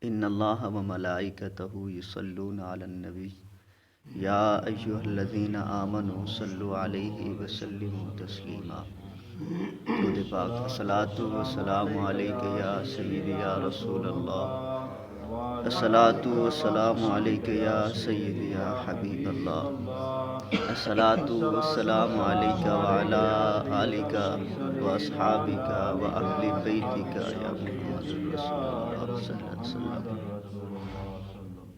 ان اللہ و ملائکتہ یصلون علی النبی یا ایہا الذین آمنوا صلوا علیہ وسلموا تسلیما۔ درود پاک۔ الصلاۃ والسلام علیک یا سیدی یا رسول اللہ، الصلاۃ والسلام علیک یا سیدی یا حبیب اللہ، الصلاۃ والسلام علیک وعلی آلک واصحابک واہل بیتک یا محمد رسول اللہ صلی اللہ علیہ وسلم۔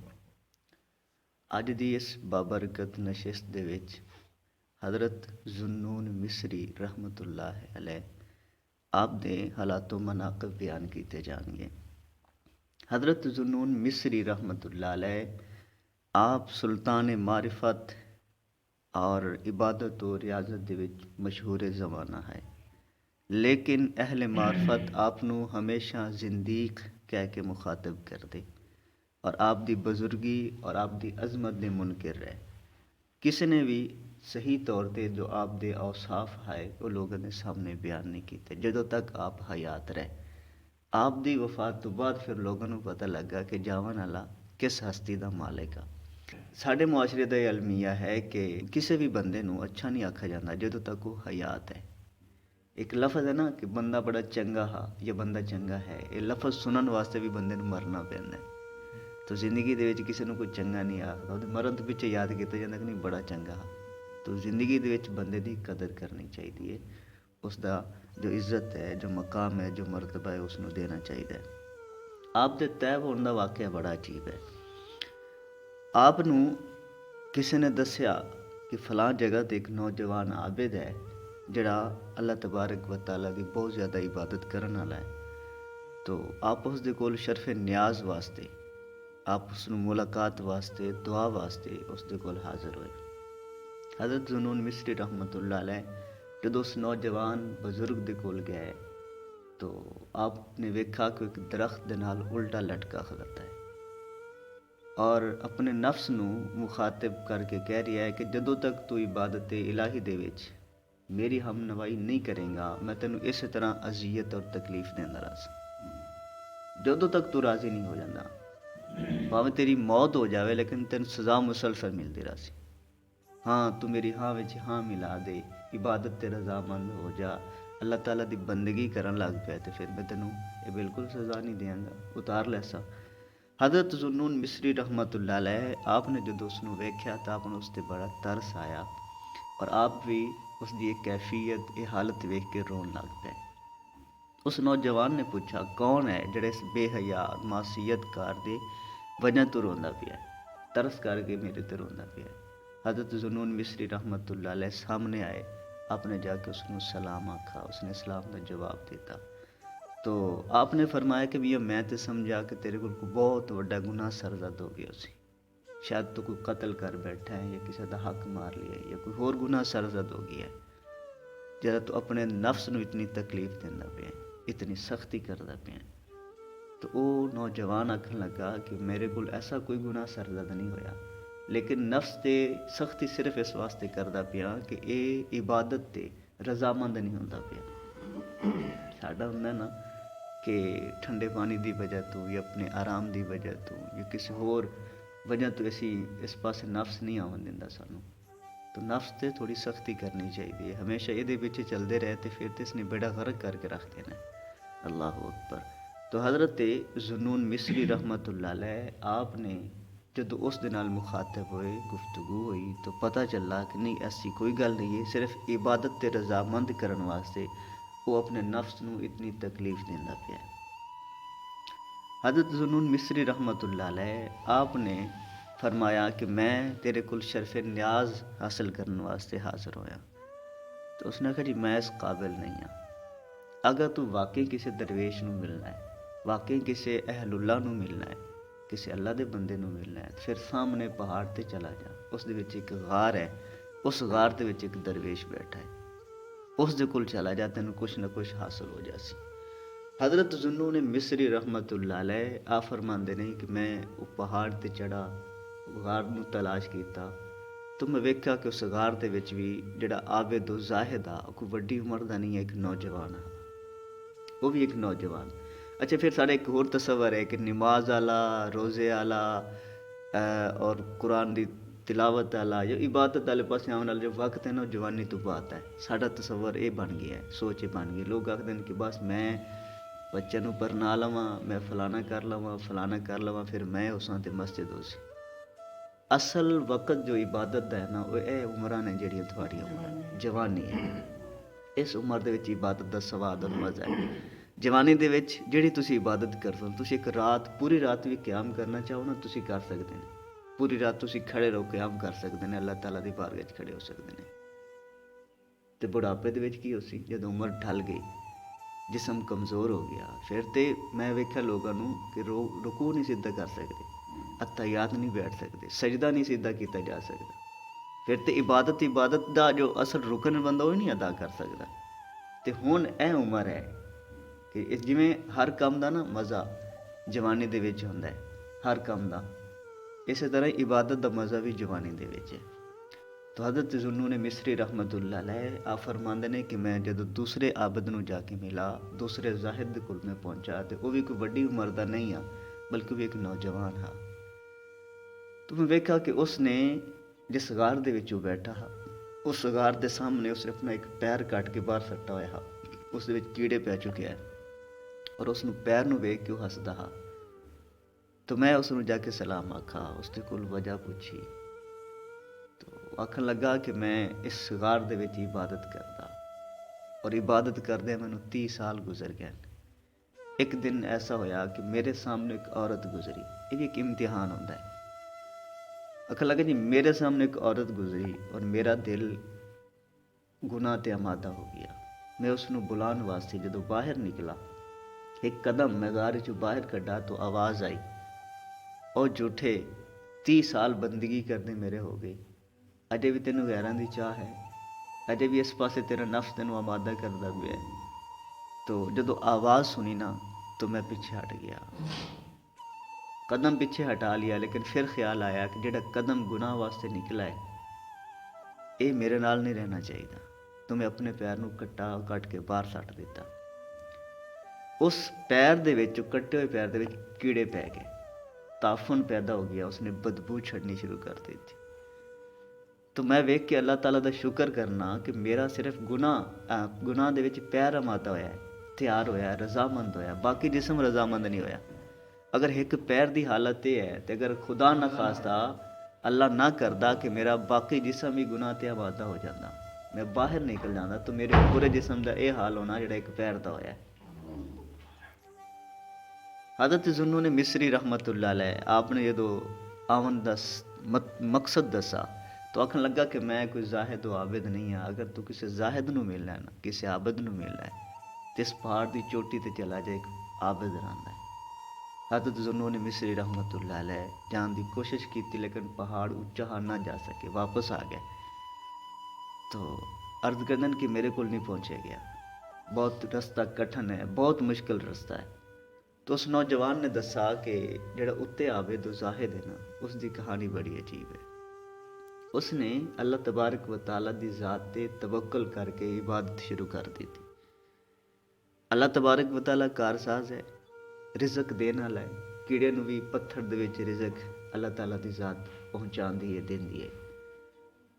ਅੱਜ ਦੀ ਇਸ ਬਾਬਰਕਤ ਨਸ਼ਿਸਤ ਦੇ ਵਿੱਚ حضرت ذوالنون مصری رحمۃ اللہ علیہ آپ ਦੇ ਹਾਲਾਤੋ ਮਨਾਕਬ بیان ਕੀਤੇ ਜਾਣਗੇ۔ حضرت ذوالنون مصری رحمۃ اللہ علیہ آپ سلطان معرفت اور عبادت و ریاضت ਦੇ ਵਿੱਚ مشہور زمانہ ہے، لیکن اہل معرفت آپ ਨੂੰ ہمیشہ زندیق کہہ کے مخاطب ਕਰਦੇ اور آپ دی بزرگی اور آپ دی عظمت دے منکر رہے۔ کسی نے بھی صحیح طور تے جو آپ دے اوصاف ہے وہ لوگوں نے سامنے بیان نہیں کیتے جدوں تک آپ حیات رہے۔ آپ دی وفات تو بعد پھر لوگوں کو پتہ لگا کہ جاون والا کس ہستی دا مالک آ۔ ساڈے معاشرے دا یہ المیہ ہے کہ کسی بھی بندے نو اچھا نہیں آکھا جاتا جدوں تک وہ حیات ہے۔ ایک لفظ ہے نا کہ بندہ بڑا چنگا ہا یا بندہ چنگا ہے، یہ لفظ سنن واسطے بھی بندے نو مرنا پیندا ہے۔ تو زندگی دے وچ کسی نو کوئی چنگا نہیں آخدا، وہ مرن تو پیچھے یاد کیتا جاتا کہ نہیں بڑا چنگا ہا۔ تو زندگی دے وچ بندے دی قدر کرنی چاہیے، اس دا جو عزت ہے، جو مقام ہے، جو مرتبہ ہے، اس نو دینا چاہیے۔ آپ دے طیب ہون دا واقعہ بڑا عجیب ہے۔ آپ نو کسی نے دسیا کہ فلاں جگہ تے ایک نوجوان عابد ہے جڑا اللہ تبارک و تعالیٰ دی بہت زیادہ عبادت کرن والا ہے۔ تو آپ اس دے کول شرف نیاز واسطے، آپ اس نو ملاقات واسطے، دعا واسطے اس دے کول حاضر ہوئے۔ حضرت ذوالنون مصری رحمۃ اللہ علیہ جدو اس نوجوان بزرگ دے کول گئے تو آپ نے ویکھا کہ ایک درخت دے نال الٹا لٹکا کھڑتا ہے اور اپنے نفس نو مخاطب کر کے کہہ رہا ہے کہ جدو تک تو عبادت الہی دے وچ میری ہم نوائی نہیں کریں گا میں تینوں اسی طرح اذیت اور تکلیف دیندا رہا۔ جدو تک تو راضی نہیں ہو جاتا، بھاویں تیری موت ہو جاوے لیکن تین سزا مسلسل ملتی رہی۔ ہاں تو میری ہاں وچ ہاں ملا دے، عبادت تے رضا مند ہو جا، اللہ تعالیٰ دی بندگی کرن لگ پیا تے پھر میں تینوں یہ بالکل سزا نہیں دیاں گا، اتار لیسا۔ حضرت ذوالنون مصری رحمۃ اللہ علیہ آپ نے جدو اس نو ویکھیا تو آپ نے اس تے بڑا ترس آیا اور آپ بھی اس دی ایک کیفیت یہ حالت ویکھ کے رون لگ پے۔ اس نوجوان نے پوچھا کون ہے جڑے اس بے حیا معصیت کار دے وجہ تو روندا پیا ہے، ترس کر کے میرے تے روندا پیا ہے۔ حضرت ذوالنون مصری رحمۃ اللہ علیہ سامنے آئے، آپ نے جا کے اس نے سلام آکھا، اس نے اسلام کا جواب دیتا۔ تو آپ نے فرمایا کہ بھی میں تے سمجھا کہ تیرے کو بہت بڑا گناہ سرزد ہو گیا سی، شاید تو کوئی قتل کر بیٹھا ہے یا کسی دا حق مار لیا ہے یا کوئی اور گناہ سرزد ہو گیا ہے جہاں تو اپنے نفس نو اتنی تکلیف دینا پیا ہے، اتنی سختی کردا پیا ہے۔ تو وہ نوجوان آکھن لگا کہ میرے کو ایسا کوئی گناہ سرزد نہیں ہویا، لیکن نفس تے سختی صرف اس واسطے کردا پیا کہ اے عبادت تے رضامند نہیں ہوندا پیا۔ ساڈا ہوندا نا کہ ٹھنڈے پانی دی وجہ تو یا اپنے آرام دی وجہ تو یا کسی اور وجہ تو اسی اس پاسے نفس نہیں آون دیندا سانوں۔ تو نفس تے تھوڑی سختی کرنی چاہیے، ہمیشہ یہ پیچھے چلتے رہے تو پھر تو اس نے بیڑا غرق کر کے رکھ دینا۔ اللہ اکبر۔ تو حضرت ذوالنون مصری رحمۃ اللہ علیہ آپ نے جدو اس دے نال مخاطب ہوئے، گفتگو ہوئی تو پتہ چلا کہ نہیں ایسی کوئی گل نہیں ہے، صرف عبادت تے رضامند کرن واسطے وہ اپنے نفس نو اتنی تکلیف دیندا پیا ہے۔ حضرت ذوالنون مصری رحمۃ اللہ علیہ آپ نے فرمایا کہ میں تیرے کل شرف نیاز حاصل کرنے واسطے حاضر ہویا۔ تو اس نے کہا جی میں اس قابل نہیں ہاں، اگر تو واقعی کسی درویش نو ملنا ہے، واقعی کسی اہل اللہ نو ملنا ہے، کسی اللہ دے بندے نو ملنا ہے، پھر سامنے پہاڑ تے چلا جا، اس دے وچ ایک غار ہے، اس غار دے وچ ایک درویش بیٹھا ہے، اس دے کول چلا جا تینوں کچھ نہ کچھ حاصل ہو جاسی۔ حضرت ذوالنون مصری رحمۃ اللہ علیہ آپ فرماندے نہیں کہ میں وہ پہاڑ تے چڑھا، غار نو تلاش کیتا تو میں ویکھا کہ اس غار دے وچ بھی جڑا عابد و زاہد آ، کوئی وڈی عمر دا نہیں ہے، ایک نوجوان آ، وہ بھی ایک نوجوان۔ اچھا پھر سارا ایک ਹੋਰ تصور ہے کہ نماز والا روزے والا اور قرآن دی تلاوت والا جو عبادت والے پاس آنے والا جو وقت ہے نا وہ جوانی تو بات ہے. ساڈا تصور یہ بن گیا ہے, سوچ یہ بن گئی. لوگ آخر ہیں کہ بس میں بچے نو پرنا لواں, میں فلانا کر لواں فلانا کر لواں, پھر میں اساں تے مسجد ہو سی. اصل وقت جو عبادت ہے نا وہ اے عمراں نے جڑیاں تھوڑی عمر جوانی ہے. اس عمر دے وچ عبادت دا سواد اور مزہ ہے. جوانی دے وچ جڑی تسی عبادت کرتے ہو, تسی ایک رات پوری رات بھی قیام کرنا چاہو نا تسی کر سکتے ہیں. پوری رات تسی کھڑے رہو قیام کر سکتے ہیں, اللہ تعالیٰ دی بارگاہ وچ کھڑے ہو سکتے ہیں. تے بڑھاپے دے وچ کی ہو سی جدوں عمر ڈھل گئی, جسم کمزور ہو گیا, پھر تے میں ویکھیا لوگاں نوں کہ رکوع نہیں سیدھا کر سکتے, اتحیات نہیں بیٹھ سکتے, سجدہ نہیں سیدھا کیتا جا سکتا. پھر تے عبادت دا جو اصل رکن بندہ وہ نہیں ادا کر سکتا. تے ہن اے عمر ہے کہ جویں ہر کام دا نا مزہ جوانی دے وچ ہوندا ہے, ہر کام دا, اسی طرح عبادت دا مزہ بھی جوانی دے وچ ہے. تو حضرت ذوالنون مصری رحمت اللہ علیہ آپ فرماندے نے کہ میں جدوں دوسرے عابد نو جا کے ملا, دوسرے زاہد دے کول میں پہنچا, تے وہ بھی کوئی وڈی عمر دا نہیں آ بلکہ وہ ایک نوجوان ہا. تو میں ویکھا کہ اس نے جس غار دے وچوں بیٹھا ہا, اس غار دے سامنے اس نے اپنا ایک پیر کٹ کے باہر سٹا ہویا ہا, اس دے وچ کیڑے پی چکے ہیں, اور اس نو پیر نو ویکھ کے وہ ہسدا ہا. تو میں اس نو جا کے سلام آکھا, اس دے کول وجہ پوچھی, تو آکھن لگا کہ میں اس غار دے وچ عبادت کردا, اور عبادت کردے مینوں 30 سال گزر گئے. ایک دن ایسا ہویا کہ میرے سامنے ایک عورت گزری, یہ بھی ایک امتحان ہوندا ہے. آکھن لگا جی میرے سامنے ایک عورت گزری اور میرا دل گناہ تے آمادہ ہو گیا. میں اس نو بلان واسطے جدوں باہر نکلا, ایک قدم میں غار چوں باہر کڈا تو آواز آئی, او جھوٹے 30 سال بندگی کرنے میرے ہو گئی, اجے بھی تینوں غیراں دی چاہ ہے, اجے بھی اس پاسے تیرا نفس تینوں آمادہ کردا پیا ہے. تو جدوں آواز سنی نا تو میں پیچھے ہٹ گیا, قدم پیچھے ہٹا لیا, لیکن پھر خیال آیا کہ جڑا قدم گناہ واسطے نکلا ہے یہ میرے نال نہیں رہنا چاہیے. تو میں اپنے پیر نو کٹ کے باہر سٹ دیتا. اس پیر دے وچ, کٹے ہوئے پیر دے وچ کیڑے پی گئے, تعفن پیدا ہو گیا, اس نے بدبو چھڑنی شروع کر دی تھی. تو میں ویکھ کے اللہ تعالیٰ دا شکر کرنا کہ میرا صرف گناہ دے وچ پیر آمادہ ہویا ہے, تیار ہویا ہے, رضامند ہویا, باقی جسم رضامند نہیں ہویا. اگر ایک پیر دی حالت یہ ہے تو اگر خدا نہ خواستہ اللہ نہ کردا کہ میرا باقی جسم ہی گناہ تے آمادہ ہو جاتا, میں باہر نکل جانا, تو میرے پورے جسم دا یہ حال ہونا جڑا ایک پیر دا ہویا ہے. حضرت ذوالنون مصری رحمت اللہ علیہ آپ نے جدوں آون دا مقصد دسا تو آکھن لگا کہ میں کوئی زاہد و عابد نہیں ہاں. اگر تو کسی زاہد نو ملنا ہے نا, کسی عابد نو ملنا ہے, تو اس پہاڑ دی چوٹی تے چلا جائے, ایک عابد رہندا ہے. حضرت ذوالنون مصری رحمت اللہ علیہ جان دی کوشش کی لیکن پہاڑ اونچا نہ جا سکے, واپس آ گئے. تو عرض کردن کہ میرے کول نہیں پہنچے گیا, بہت رستہ کٹھن ہے, بہت مشکل رستہ ہے. تو اس نوجوان نے دسا کہ جڑا اتنے عابد و زاہد ہے نا, اس دی کہانی بڑی عجیب ہے. اس نے اللہ تبارک و تعالیٰ دی ذات تے توکل کر کے عبادت شروع کر دی تھی. اللہ تبارک و تعالیٰ کارساز ہے, رزق دین والا ہے, کیڑے نو بھی پتھر دے وچ رزق اللہ تعالیٰ دی ذات پہنچاندی ہے, دیندی ہے.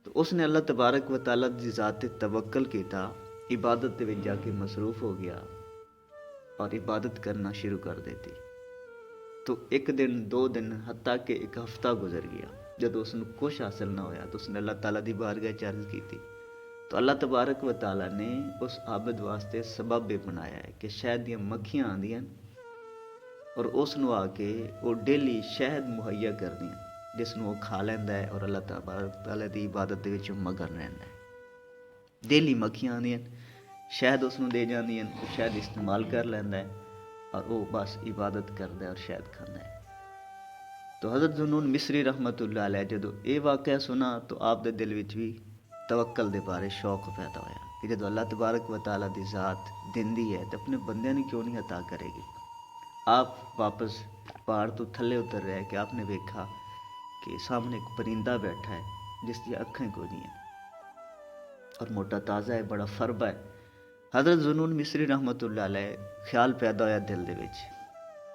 تو اس نے اللہ تبارک و تعالیٰ دی ذات تے توکل کیتا, عبادت دے وچ جا کے مصروف ہو گیا اور عبادت کرنا شروع کر دیتی. تو ایک دن, 2 دن, حتیٰ کہ ایک ہفتہ گزر گیا. جب اس نے کچھ حاصل نہ ہویا تو اس نے اللہ تعالیٰ دی بارگاہ عرض کی تھی. تو اللہ تبارک و تعالیٰ نے اس عابد واسطے سبب بنایا ہے کہ شہد دیاں مکھیاں آندیاں اور اس نو آ کے وہ ڈیلی شہد مہیا کردیاں, جس نو وہ کھا لیندا ہے اور اللہ تبارک تعالیٰ دی عبادت دے وچ مگن رہندا ہے. ڈیلی مکھیاں آندیاں, شہد اس نو دے جاندیاں, وہ شہد استعمال کر لیندا ہے اور وہ بس عبادت کردا ہے اور شہد کھاندا ہے. تو حضرت ذوالنون مصری رحمت اللہ علیہ جدوں یہ واقعہ سنا تو آپ دے دل وچ بھی توکل دے بارے شوق پیدا ہویا کہ جدوں اللہ تبارک و تعالیٰ دی ذات دیندی ہے تو اپنے بندیاں نے کیوں نہیں عطا کرے گی. آپ واپس پہاڑ تو تھلے اتر رہے کہ آپ نے دیکھا کہ سامنے ایک پرندہ بیٹھا ہے جس کی اکھیں کوئی نہیں ہیں اور موٹا تازہ ہے, بڑا فربا ہے. حضرت ذنون مصری رحمت اللہ علیہ خیال پیدا ہوا دل دے وچ،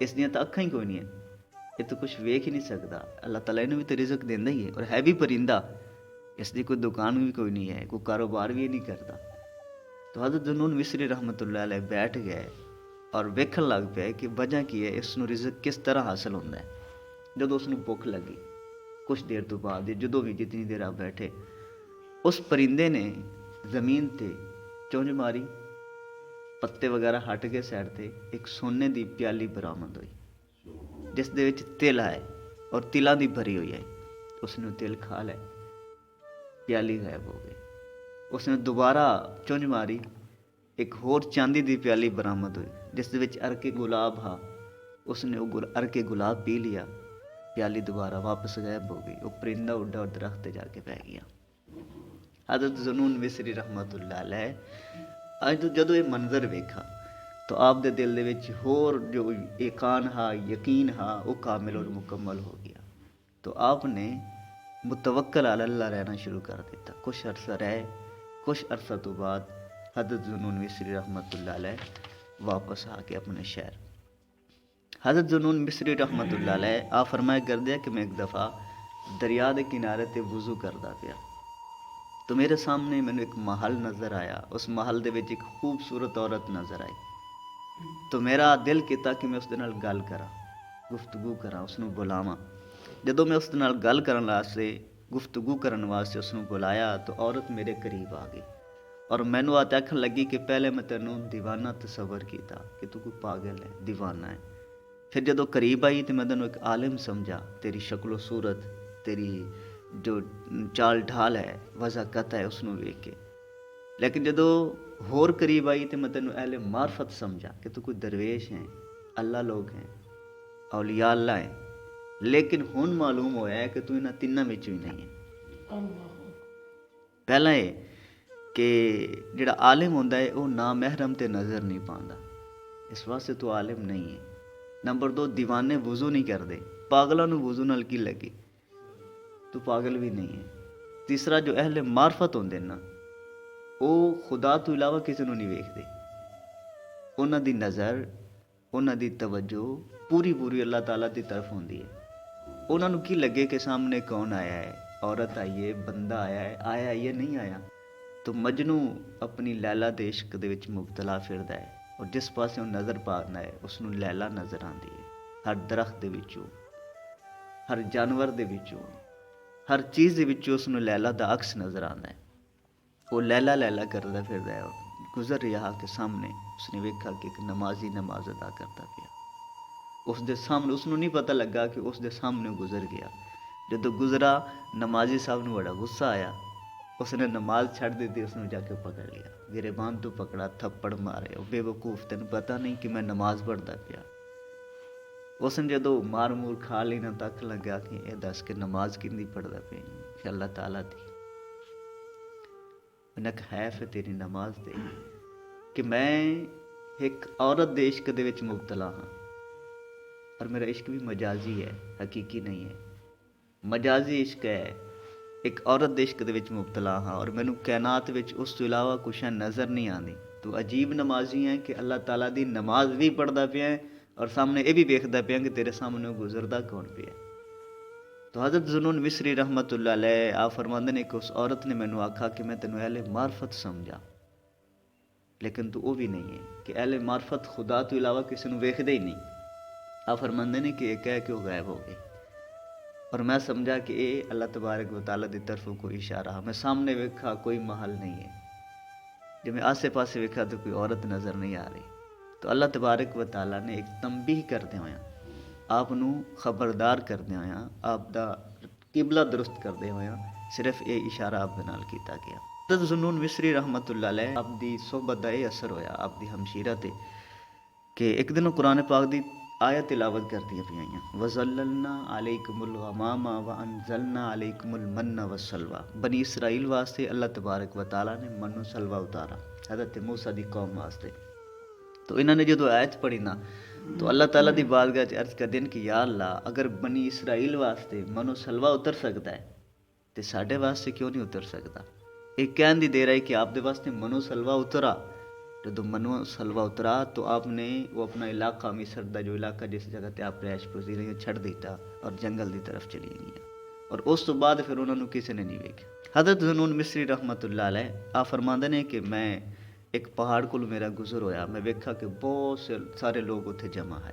اس دیاں تو اکھاں ہی کوئی نہیں ہے، یہ تو کچھ ویکھ ہی نہیں سکتا، اللہ تعالیٰ انہوں بھی تو رزق دیندا ہی ہے اور ہے بھی پرندہ، اس دی کوئی دکان بھی کوئی نہیں ہے، کوئی کاروبار بھی نہیں کرتا۔ تو حضرت ذنون مصری رحمت اللہ علیہ بیٹھ گئے اور ویکھن لگ پئے کہ وجہ کی ہے، اس نو رزق کس طرح حاصل ہوندا ہے۔ جدوں اس نو بھوک لگی کچھ دیر تو بعد جدوں بھی جتنی دیر آپ بیٹھے، اس پرندے نے زمین تے چونج ماری، پتے وغیرہ ہٹ کے سائڈ تے، ایک سونے دی پیالی برآمد ہوئی جس دے وچ تل ہے اور تلاں دی بھری ہوئی ہے۔ اس نے تل کھا لے، پیالی غائب ہو گئی۔ اس نے دوبارہ چونج ماری، ایک ہور چاندی دی پیالی برآمد ہوئی جس دے وچ ارکے گلاب ہا۔ اس نے وہ ارکے گلاب پی لیا، پیالی دوبارہ واپس غائب ہو گئی۔ وہ پرندہ اڈا اور درخت تے جا کے پہ گیا۔ حضرت ذنون مصری رحمت اللہ علیہ اج جدوں یہ منظر ویکھا تو آپ دے دل دے وچ ہور جو ایقان ہا، یقین ہا، وہ کامل اور مکمل ہو گیا۔ تو آپ نے متوکل علی اللہ رہنا شروع کر دیتا۔ کچھ عرصہ رہے، کچھ عرصہ تو بعد حضرت ذنون مصری رحمت اللہ علیہ واپس آ کے اپنے شہر۔ حضرت ذنون مصری رحمت اللہ علیہ آپ فرمایا کر دیا کہ میں ایک دفعہ دریا دے کنارے تے وضو کردا پیا تو میرے سامنے مینوں ایک محل نظر آیا۔ اس محل دے وچ ایک خوبصورت عورت نظر آئی تو میرا دل کیتا کہ میں اس دے نال گل کراں، گفتگو کراں، اس نوں بلاواں۔ جدوں میں اس دے نال گل کرن واسطے، گفتگو کرن واسطے اس نوں بلایا تو عورت میرے قریب آ گئی اور مینوں آکھن لگی کہ پہلے میں تینوں دیوانہ تصور کیتا کہ تو کوئی پاگل ہے، دیوانہ ہے۔ پھر جدوں قریب آئی تو میں تینوں ایک عالم سمجھا، تیری شکل و صورت، تیری جو چال ڈھال ہے، وضاقت ہے، اس نوں ویکھ کے۔ لیکن جدوں ہور قریب آئی تو میں تینوں اہل معرفت سمجھا کہ تو کوئی درویش ہیں، اللہ لوگ ہیں، اولیاء اللہ ہیں۔ لیکن ہن معلوم ہویا ہے کہ تو انہاں تیناں وچوں ہی نہیں ہے۔ پہلا یہ کہ جڑا عالم ہوندا ہے وہ نامحرم تے نظر نہیں پاندا، اس واسطے تو عالم نہیں ہے۔ نمبر 2، دیوانے وضو نہیں کردے، پاگلاں نوں وضو نال کی لگی، تو پاگل بھی نہیں ہے۔ تیسرا، جو اہل معرفت ہوندے نا، وہ خدا تو علاوہ کسی نوں نہیں ویکھدے، انہاں دی نظر، انہاں دی توجہ پوری اللہ تعالیٰ دی طرف ہوندی ہے۔ انہاں نوں کی لگے کہ سامنے کون آیا ہے، عورت آئی ہے، بندہ آیا ہے یا نہیں آیا۔ تو مجنوں اپنی لیلا دے عشق دے وچ مبتلا پھردا ہے اور جس پاسے وہ نظر پانا ہے اس نوں لیلا نظر آندی ہے۔ ہر درخت دے وچوں، ہر جانور دے وچوں، ہر چیز دے وچوں اس نوں لیلا دا عکس نظر آندا ہے۔ وہ لیلا کردا پھردا ہے اور گزر رہا کے سامنے اس نے ویکھا کہ ایک نمازی نماز ادا کرتا پیا۔ اس دے سامنے، اس نوں نہیں پتہ لگا کہ اس دے سامنے گزر گیا۔ جدوں گزرا، نمازی صاحب نوں بڑا غصہ آیا، اس نے نماز چھڑ دیتی، اس نے جا کے پکڑ لیا، گریبان تو پکڑا، تھپڑ مارے۔ بے وقوف، تینوں پتہ نہیں کہ میں نماز پڑھدا پیا۔ اس نے جدوں مار مور کھا لی نا، تک لگا کہ یہ دس کہ نماز کندی پڑھدا پیا کہ اللہ تعالیٰ دی۔ انہیں خیف ہے تیری نماز دے کہ میں ایک عورت دے عشق دے وچ مبتلا ہاں اور میرا عشق بھی مجازی ہے، حقیقی نہیں ہے، مجازی عشق ہے۔ ایک عورت دے عشق دے وچ مبتلا ہاں اور مینوں کائنات وچ اس تو علاوہ کچھ نظر نہیں آندی۔ تو عجیب نمازی ہیں کہ اللہ تعالیٰ دی نماز بھی پڑھدا پیا ہے اور سامنے یہ بھی ویکھدا پیا کہ تیرے سامنے گزردا کون پیا۔ تو حضرت ذنون مصری رحمت اللہ علیہ آپ فرماندے نے کہ اس عورت نے مینوں آکھا کہ میں تینوں اہل معرفت سمجھا، لیکن تو وہ بھی نہیں ہے کہ اہل معرفت خدا تو علاوہ کسی نوں ویکھدے ہی نہیں۔ آپ فرماندے نے کہ یہ کہہ کے وہ غائب ہو گئی اور میں سمجھا کہ یہ اللہ تبارک و تعالیٰ دی طرفوں کوئی اشارہ۔ میں سامنے ویکھا کوئی محل نہیں ہے، جب میں آسے پاسے ویکھا تو کوئی عورت نظر نہیں آ رہی۔ تو اللہ تبارک و تعالیٰ نے ایک تنبیہ کردے ہویا، آپ نوں خبردار کردے ہویا، آپ دا قبلہ درست کردے ہویا، صرف یہ اشارہ آپ دے نال کیتا گیا۔ حضرت ذنون مصری رحمت اللہ علیہ آپ دی صحبت دا یہ اثر ہویا آپ دی ہمشیرہ تے کہ ایک دن قرآن پاک دی آیت تلاوت کردی پئی آئیاں، وَظَلَّلْنَا عَلَيْكُمُ الْغَمَامَ وَأَنزَلْنَا عَلَيْكُمُ الْمَنَّ وَالسَّلْوَىٰ۔ بنی اسرائیل واسطے اللہ تبارک و تعالیٰ نے من و سلوہ اتارا، حضرت موسیٰ دی قوم واسطے۔ تو انہوں نے جدو آیت پڑھی نا تو اللہ تعالیٰ دی بارگاہ چ عرض کردے کہ یا اللہ، اگر بنی اسرائیل واسطے من و سلوہ اتر سکتا ہے تو ساڈے واسطے کیوں نہیں اتر سکتا؟ ایک کہن دی دیر ہے کہ آپ دے واسطے من و سلوہ اترا جدو منو سلوا اترا تو آپ نے وہ اپنا علاقہ مصر دا جو علاقہ جس جگہ تے آپ رہائش پذیر ہیں چھڑ دیتا اور جنگل دی طرف چلی گیا، اور اس تو بعد پھر انہوں نے کسی نے نہیں ویکھا۔ حضرت ذنون مصری رحمت اللہ علیہ آپ فرماندے نے کہ میں ایک پہاڑ کو میرا گزر ہویا، میں ویکھا کہ بہت سے سارے لوگ اتنے جمع ہے،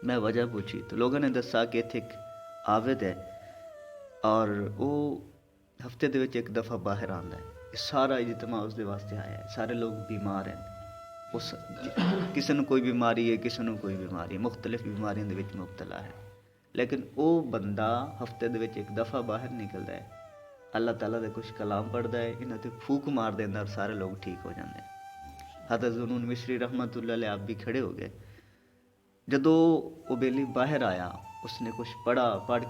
میں وجہ پوچھی تو لوگوں نے دسا کہ اتنے ایک عابد ہے اور وہ ہفتے دے وچ ایک دفعہ باہر آندا ہے، سارا اجتماع اس دے واسطے آیا ہے، سارے لوگ بیمار ہیں، اس کسی نو کوئی بیماری ہے، کسی نو کوئی بیماری، مختلف بیماریاں دے وچ مبتلا ہے، لیکن وہ بندہ ہفتے دے وچ ایک دفعہ باہر نکلدا ہے، اللہ تعالیٰ دے کچھ کلام پڑھدا ہے، انہاں تے پھوک مار دیندا اور سارے لوگ ٹھیک ہو جاندے ہیں۔ حضرت ذنون مصری رحمت اللہ علیہ آپ بھی کھڑے ہو گئے، جدو وہ بیلی باہر آیا اس نے کچھ پڑھ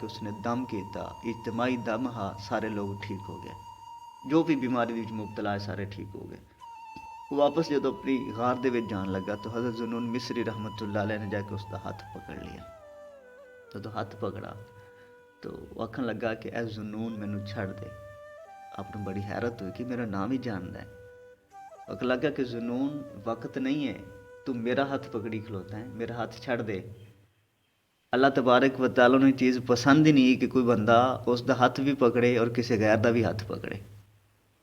کے اس نے دم کیتا، اجتماعی دم ہا، سارے لوگ ٹھیک ہو گئے، جو بھی بیماری وچ مبتلا ہے سارے ٹھیک ہو گئے۔ واپس جدو اپنی غار دے وچ جان لگا تو حضرت ذنون مصری رحمت اللہ علیہ نے جا کے اس کا ہاتھ پکڑ لیا، جدو ہاتھ پکڑا تو وہ آکھن لگا کہ اے ذنون مینوں چھڑ دے۔ آپ نے بڑی حیرت ہوئی کہ میرا نام ہی جاندا ہے، آکھن لگا کہ ذنون وقت نہیں ہے، تو میرا ہاتھ پکڑی کھلوتا ہے، میرا ہاتھ چھڑ دے۔ اللہ تبارک و تعالیٰ نے چیز پسند ہی نہیں کہ کوئی بندہ اس دا ہاتھ بھی پکڑے اور کسی غیر دا بھی ہاتھ پکڑے۔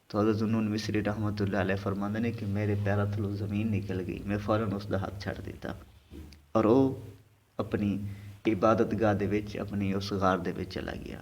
تو حضرت ذنون مصری رحمت اللہ علیہ فرماندے نے کہ میرے پیروں تھلوں زمین نکل گئی، میں فوراً اس دا ہاتھ چھڑ دیتا اور وہ اپنی عبادت گاہ دے وچ اپنی اس غار دے وچ چلا گیا۔